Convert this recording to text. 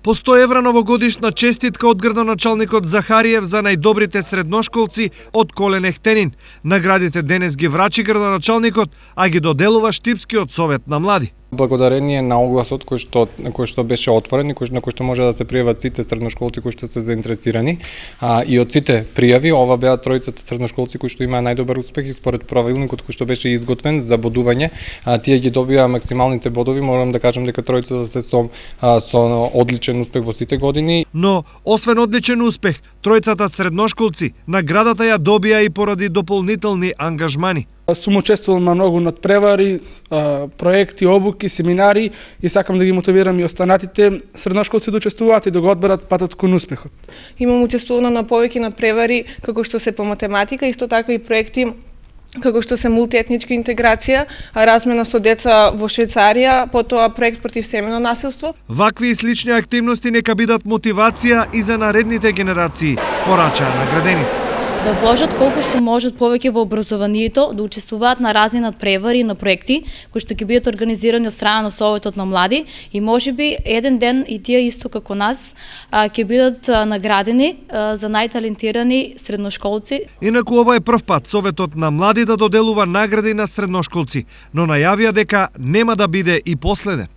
По 100 евра новогодишна честитка од градоначалникот Захариев за најдобрите средношколци од Колен Ехтенин. Наградите денес ги врачи градоначалникот, а ги доделува Штипскиот совет на млади. Благодарение на огласот кој што беше отворен и на кој што може да се пријават сите средношколци кои што се заинтересирани, и од сите пријави ова беа тројцата средношколци кои што имаа најдобар успех и според правилникот кој што беше изготвен за бодување, тие ги добија максималните бодови. Морам да кажам дека тројцата се со одличен успех во сите години. Но освен одличен успех, тројцата средношколци наградата ја добија и поради дополнителни ангажмани. Сум учествувал на многу надпревари, проекти, обуки, семинари и сакам да ги мотивирам и останатите средношколци да учествуваат и да го одберат патот кон успехот. Имам учествувано на повеќе надпревари како што се по математика, исто така и проекти како што се мултиетничка интеграција, размена со деца во Швајцарија, потоа проект против семено насилство. Вакви и слични активности нека бидат мотивација и за наредните генерации, порачаа наградените. Да вложат колку што можат повеќе во образованието, да учествуваат на разни надпревари на проекти кои што ќе бидат организирани од страна на Советот на млади и можеби еден ден и тие исто како нас ќе бидат наградени за најталентирани средношколци. Инаку ова е прв пат Советот на млади да доделува награди на средношколци, но најавија дека нема да биде и последен.